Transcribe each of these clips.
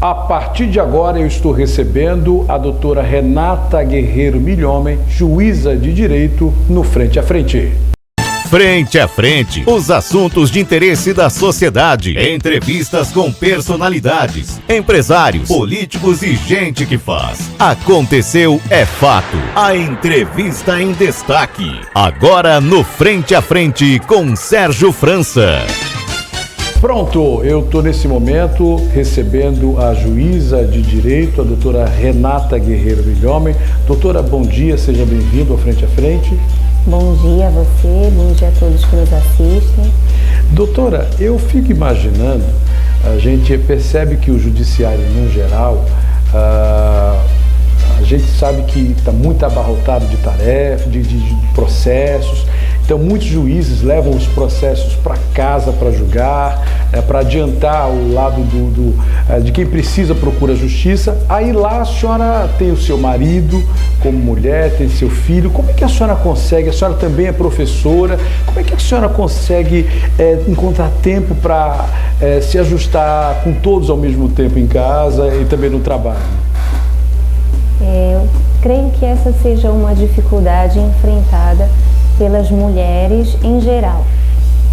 A partir de agora eu estou recebendo a doutora Renata Guerreiro Milhomem, juíza de direito, no Frente a Frente. Frente a Frente, os assuntos de interesse da sociedade, entrevistas com personalidades, empresários, políticos e gente que faz. Aconteceu, é fato. A entrevista em destaque. Agora no Frente a Frente com Sérgio França. Pronto, eu estou nesse momento recebendo a juíza de direito, a doutora Renata Guerreiro Milhomem. Doutora, bom dia, seja bem-vindo ao Frente a Frente. Bom dia a você, bom dia a todos que nos assistem. Doutora, eu fico imaginando, a gente percebe que o judiciário, no geral, a gente sabe que está muito abarrotado de tarefas, de processos. Então, muitos juízes levam os processos para casa para julgar, para adiantar o lado de quem precisa procura justiça. Aí lá a senhora tem o seu marido como mulher, tem seu filho. Como é que a senhora consegue? A senhora também é professora. Como é que a senhora consegue encontrar tempo para se ajustar com todos ao mesmo tempo em casa e também no trabalho? Eu creio que essa seja uma dificuldade enfrentada pelas mulheres em geral.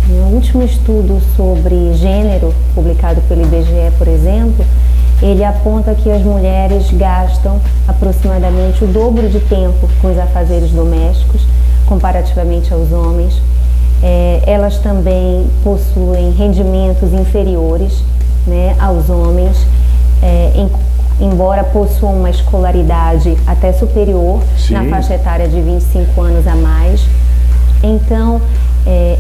No último estudo sobre gênero, publicado pelo IBGE, por exemplo, ele aponta que as mulheres gastam aproximadamente o dobro de tempo com os afazeres domésticos, comparativamente aos homens. Elas também possuem rendimentos inferiores, né, aos homens, embora possuam uma escolaridade até superior, sim, na faixa etária de 25 anos a mais. Então,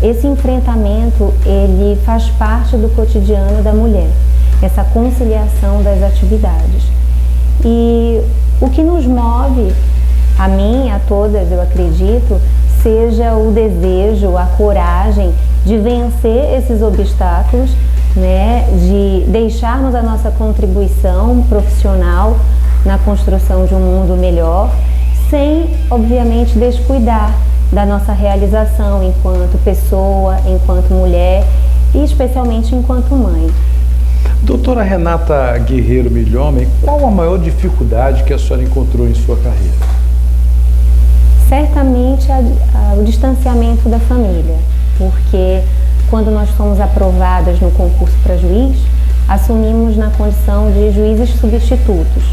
esse enfrentamento, ele faz parte do cotidiano da mulher, essa conciliação das atividades. E o que nos move, a mim, a todas, eu acredito, seja o desejo, a coragem de vencer esses obstáculos, né, de deixarmos a nossa contribuição profissional na construção de um mundo melhor, sem, obviamente, descuidar da nossa realização enquanto pessoa, enquanto mulher e especialmente enquanto mãe. Doutora Renata Guerreiro Milhomem, qual a maior dificuldade que a senhora encontrou em sua carreira? Certamente o distanciamento da família, porque quando nós fomos aprovadas no concurso para juiz, assumimos na condição de juízes substitutos.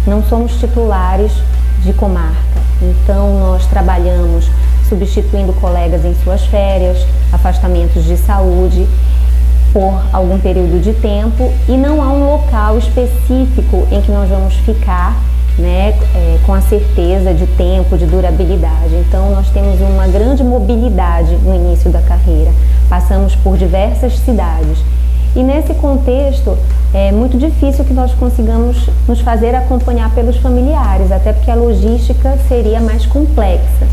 Não somos titulares de comarca, então nós trabalhamos substituindo colegas em suas férias, afastamentos de saúde por algum período de tempo, e não há um local específico em que nós vamos ficar, né, com a certeza de tempo, de durabilidade. Então nós temos uma grande mobilidade no início da carreira, passamos por diversas cidades. E nesse contexto é muito difícil que nós consigamos nos fazer acompanhar pelos familiares, até porque a logística seria mais complexa.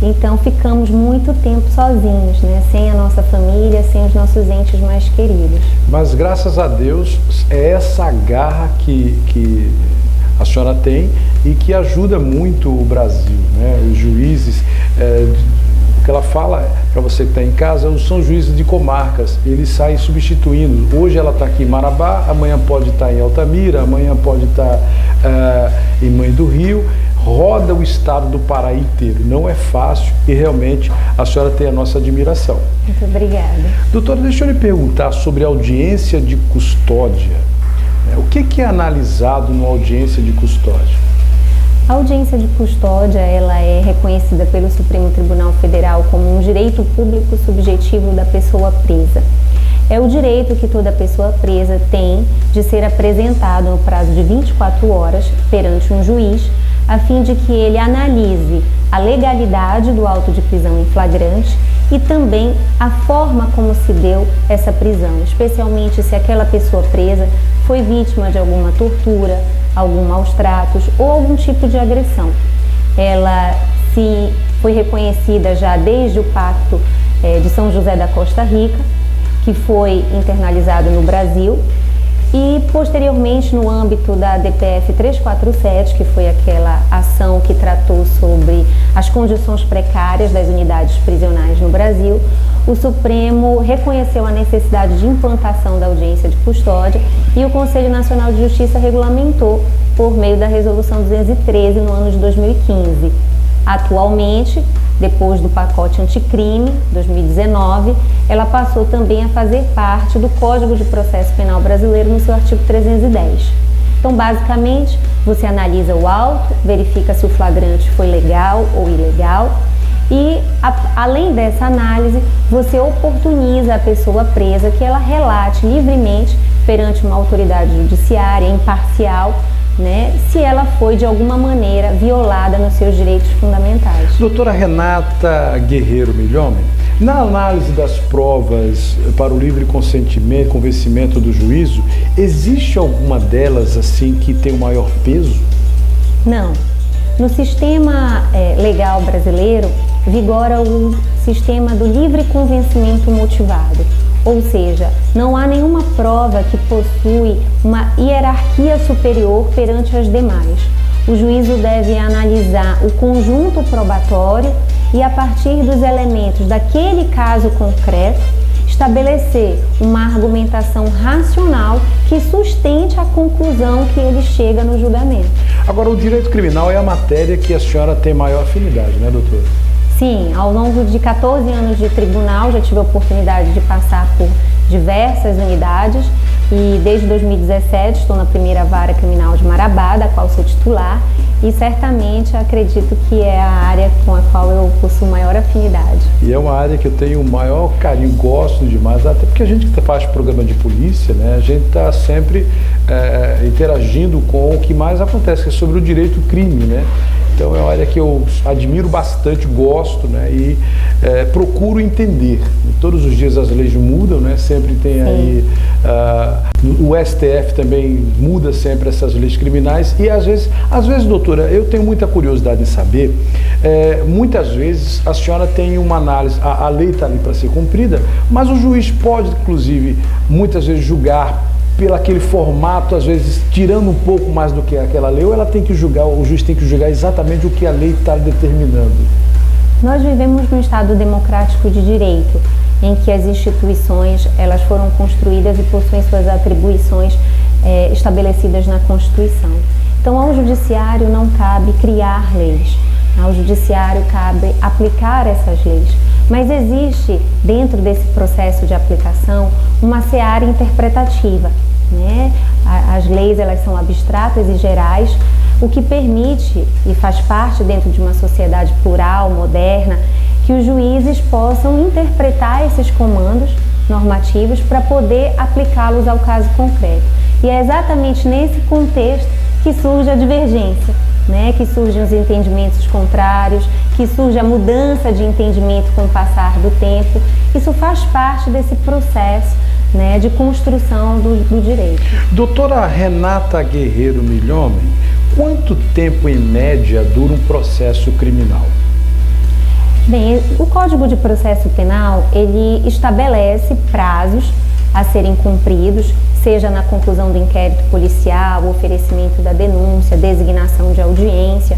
Então ficamos muito tempo sozinhos, né? Sem a nossa família, sem os nossos entes mais queridos. Mas graças a Deus é essa garra que a senhora tem e que ajuda muito o Brasil, né? Os juízes, o que ela fala para você que está em casa, são juízes de comarcas, eles saem substituindo. Hoje ela está aqui em Marabá, amanhã pode estar em Altamira, amanhã pode estar em Mãe do Rio. Roda o estado do Pará inteiro, não é fácil e realmente a senhora tem a nossa admiração. Muito obrigada. Doutora, deixa eu lhe perguntar sobre audiência de custódia. O que é analisado numa audiência de custódia? A audiência de custódia, ela é reconhecida pelo Supremo Tribunal Federal como um direito público subjetivo da pessoa presa. É o direito que toda pessoa presa tem de ser apresentado no prazo de 24 horas perante um juiz, a fim de que ele analise a legalidade do auto de prisão em flagrante e também a forma como se deu essa prisão, especialmente se aquela pessoa presa foi vítima de alguma tortura, algum maus tratos ou algum tipo de agressão. Ela se foi reconhecida já desde o Pacto de São José da Costa Rica, que foi internalizado no Brasil, E posteriormente, no âmbito da DPF 347, que foi aquela ação que tratou sobre as condições precárias das unidades prisionais no Brasil, o Supremo reconheceu a necessidade de implantação da audiência de custódia e o Conselho Nacional de Justiça regulamentou por meio da Resolução 213 no ano de 2015. Atualmente, depois do pacote anticrime, 2019, ela passou também a fazer parte do Código de Processo Penal brasileiro no seu artigo 310. Então, basicamente, você analisa o auto, verifica se o flagrante foi legal ou ilegal e, além dessa análise, você oportuniza a pessoa presa que ela relate livremente perante uma autoridade judiciária imparcial, né, se ela foi de alguma maneira violada nos seus direitos fundamentais. Doutora Renata Guerreiro Milhomem, na análise das provas para o livre consentimento, convencimento do juízo, existe alguma delas assim que tem o maior peso? Não. No sistema legal brasileiro, vigora o sistema do livre convencimento motivado. Ou seja, não há nenhuma prova que possui uma hierarquia superior perante as demais. O juízo deve analisar o conjunto probatório e, a partir dos elementos daquele caso concreto, estabelecer uma argumentação racional que sustente a conclusão que ele chega no julgamento. Agora, o direito criminal é a matéria que a senhora tem maior afinidade, né, doutora? Sim, ao longo de 14 anos de tribunal, já tive a oportunidade de passar por diversas unidades e desde 2017 estou na primeira vara criminal de Marabá, da qual sou titular, e certamente acredito que é a área com a qual eu possuo maior afinidade. E é uma área que eu tenho o maior carinho, gosto demais, até porque a gente que faz programa de polícia, né, a gente está sempre interagindo com o que mais acontece, que é sobre o direito crime, né? Então é uma área que eu admiro bastante, gosto, né, e procuro entender. Todos os dias as leis mudam, né, sempre tem aí, o STF também muda sempre essas leis criminais e às vezes, doutora, eu tenho muita curiosidade em saber, muitas vezes a senhora tem uma análise, a lei está ali para ser cumprida, mas o juiz pode, inclusive, muitas vezes julgar pelo aquele formato, às vezes tirando um pouco mais do que aquela lei, ou ela tem que julgar, o juiz tem que julgar exatamente o que a lei está determinando? Nós vivemos num Estado democrático de direito, em que as instituições elas foram construídas e possuem suas atribuições estabelecidas na Constituição. Então, ao Judiciário não cabe criar leis, ao Judiciário cabe aplicar essas leis. Mas existe, dentro desse processo de aplicação, uma seara interpretativa, né? As leis elas são abstratas e gerais, o que permite e faz parte dentro de uma sociedade plural, moderna, que os juízes possam interpretar esses comandos normativos para poder aplicá-los ao caso concreto. E é exatamente nesse contexto que surge a divergência, né? Que surgem os entendimentos contrários, que surge a mudança de entendimento com o passar do tempo. Isso faz parte desse processo, né, de construção do direito. Doutora Renata Guerreiro Milhomem, quanto tempo em média dura um processo criminal? Bem, o Código de Processo Penal, ele estabelece prazos a serem cumpridos, seja na conclusão do inquérito policial, oferecimento da denúncia, designação de audiência,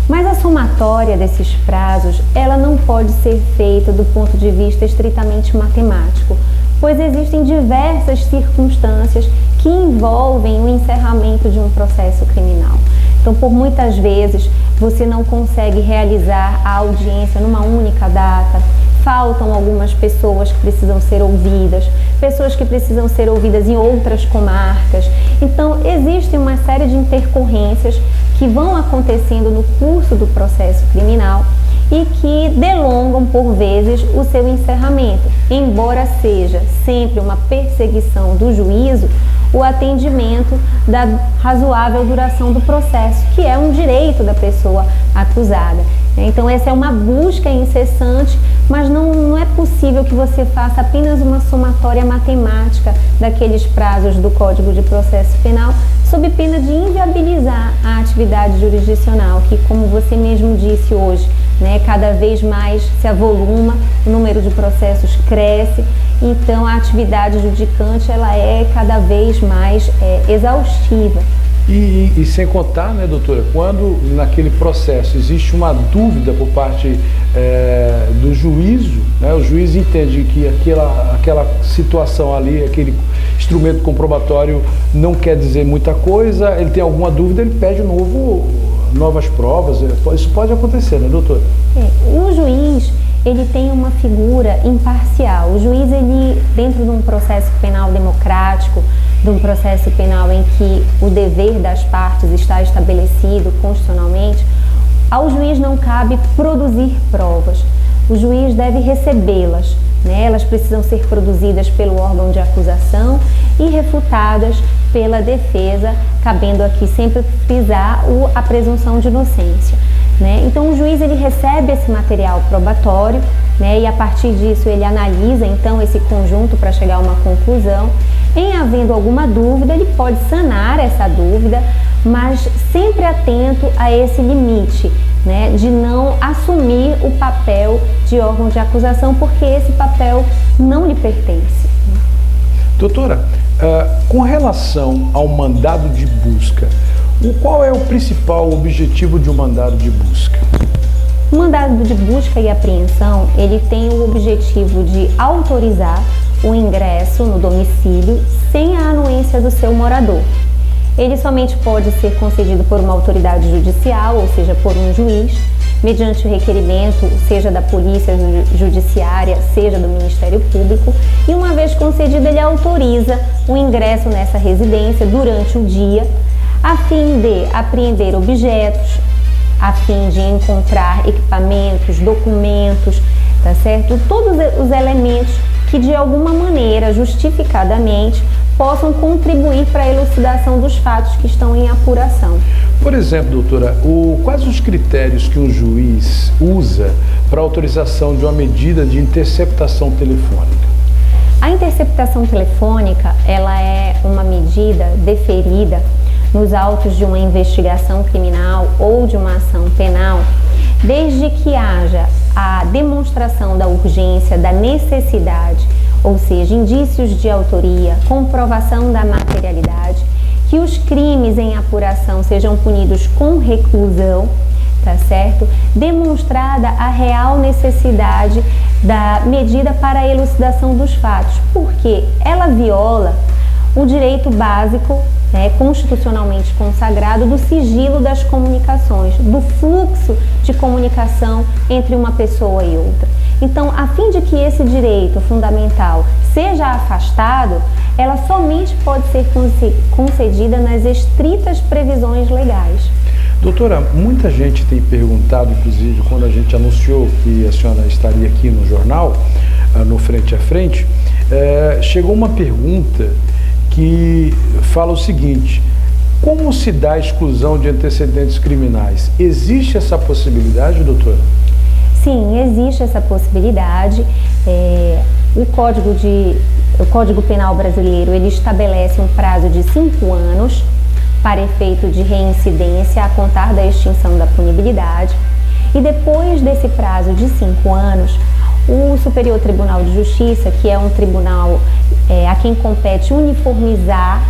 mas a somatória desses prazos, ela não pode ser feita do ponto de vista estritamente matemático, pois existem diversas circunstâncias que envolvem o encerramento de um processo criminal. Então, por muitas vezes, você não consegue realizar a audiência numa única data, faltam algumas pessoas que precisam ser ouvidas, pessoas que precisam ser ouvidas em outras comarcas. Então, existe uma série de intercorrências que vão acontecendo no curso do processo criminal e que delongam, por vezes, o seu encerramento, embora seja sempre uma perseguição do juízo, o atendimento da razoável duração do processo, que é um direito da pessoa acusada. Então essa é uma busca incessante, mas não é possível que você faça apenas uma somatória matemática daqueles prazos do Código de Processo Penal, sob pena de inviabilizar a atividade jurisdicional, que, como você mesmo disse hoje, né, cada vez mais se avoluma, o número de processos cresce, então a atividade judicante ela é cada vez mais exaustiva. E sem contar, né, doutora, quando naquele processo existe uma dúvida por parte do juízo, né, o juiz entende que aquela situação ali, aquele instrumento comprobatório não quer dizer muita coisa, ele tem alguma dúvida, ele pede novas provas, isso pode acontecer, né, doutora? O juiz, ele tem uma figura imparcial. O juiz, ele, dentro de um processo penal democrático, de um processo penal em que o dever das partes está estabelecido constitucionalmente, ao juiz não cabe produzir provas. O juiz deve recebê-las, né? Elas precisam ser produzidas pelo órgão de acusação e refutadas pela defesa, cabendo aqui sempre frisar a presunção de inocência, né? Então o juiz ele recebe esse material probatório, né? E a partir disso ele analisa então esse conjunto para chegar a uma conclusão. Em havendo alguma dúvida, ele pode sanar essa dúvida, mas sempre atento a esse limite, né, de não assumir o papel de órgão de acusação, porque esse papel não lhe pertence. Doutora, com relação ao mandado de busca, qual é o principal objetivo de um mandado de busca? O mandado de busca e apreensão, ele tem o objetivo de autorizar o ingresso no domicílio sem a anuência do seu morador. Ele somente pode ser concedido por uma autoridade judicial, ou seja, por um juiz, mediante o requerimento, seja da Polícia Judiciária, seja do Ministério Público, e uma vez concedido, ele autoriza o ingresso nessa residência durante o dia, a fim de apreender objetos, a fim de encontrar equipamentos, documentos, tá certo? Todos os elementos que de alguma maneira, justificadamente, possam contribuir para a elucidação dos fatos que estão em apuração. Por exemplo, doutora, quais os critérios que um juiz usa para autorização de uma medida de interceptação telefônica? A interceptação telefônica, ela é uma medida deferida nos autos de uma investigação criminal ou de uma ação penal, desde que haja a demonstração da urgência, da necessidade, ou seja, indícios de autoria, comprovação da materialidade, que os crimes em apuração sejam punidos com reclusão, tá certo? Demonstrada a real necessidade da medida para a elucidação dos fatos, porque ela viola o direito básico, né, constitucionalmente consagrado, do sigilo das comunicações, do fluxo de comunicação entre uma pessoa e outra. Então, a fim de que esse direito fundamental seja afastado, ela somente pode ser concedida nas estritas previsões legais. Doutora, muita gente tem perguntado, inclusive, quando a gente anunciou que a senhora estaria aqui no jornal, no Frente a Frente, chegou uma pergunta que fala o seguinte: como se dá a exclusão de antecedentes criminais? Existe essa possibilidade, doutora? Sim, existe essa possibilidade. O Código Penal brasileiro, ele estabelece um prazo de 5 anos para efeito de reincidência a contar da extinção da punibilidade. E depois desse prazo de 5 anos, o Superior Tribunal de Justiça, que é um tribunal a quem compete uniformizar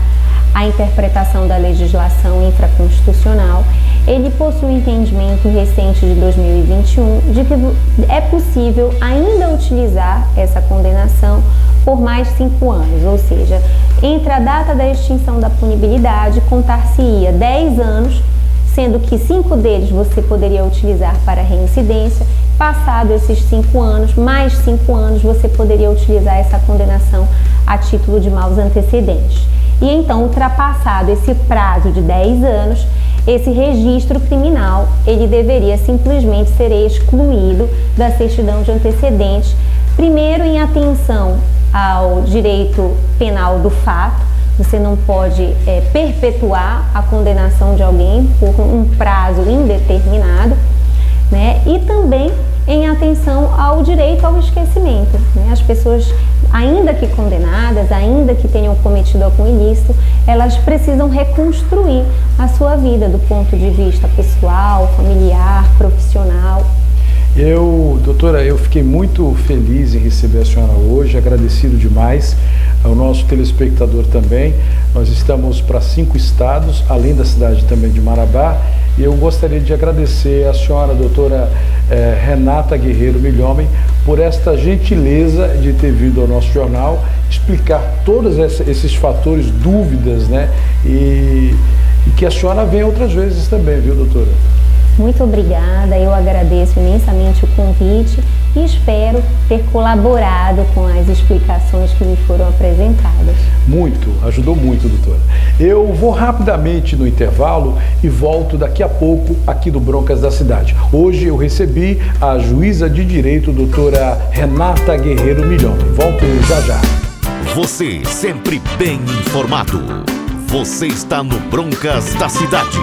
a interpretação da legislação infraconstitucional, ele possui um entendimento recente de 2021 de que é possível ainda utilizar essa condenação por mais 5 anos, ou seja, entre a data da extinção da punibilidade contar-se-ia 10 anos, sendo que 5 deles você poderia utilizar para reincidência. Passado esses 5 anos, mais 5 anos, você poderia utilizar essa condenação a título de maus antecedentes. E então, ultrapassado esse prazo de 10 anos, esse registro criminal, ele deveria simplesmente ser excluído da certidão de antecedentes, primeiro em atenção ao direito penal do fato. Você não pode perpetuar a condenação de alguém por um prazo indeterminado, né? E também em atenção ao direito ao esquecimento, né? As pessoas, ainda que condenadas, ainda que tenham cometido algum ilícito, elas precisam reconstruir a sua vida do ponto de vista pessoal, familiar, profissional. Doutora, eu fiquei muito feliz em receber a senhora hoje, agradecido demais ao nosso telespectador também. Nós estamos para 5 estados, além da cidade também de Marabá, e eu gostaria de agradecer a senhora, doutora Renata Guerreiro Milhomem, por esta gentileza de ter vindo ao nosso jornal, explicar todos esses fatores, dúvidas, né? E que a senhora venha outras vezes também, viu, doutora? Muito obrigada, eu agradeço imensamente o convite e espero ter colaborado com as explicações que me foram apresentadas. Muito, ajudou muito, doutora. Eu vou rapidamente no intervalo e volto daqui a pouco aqui do Broncas da Cidade. Hoje eu recebi a juíza de direito, doutora Renata Guerreiro Milhomem. Volto já já. Você sempre bem informado. Você está no Broncas da Cidade.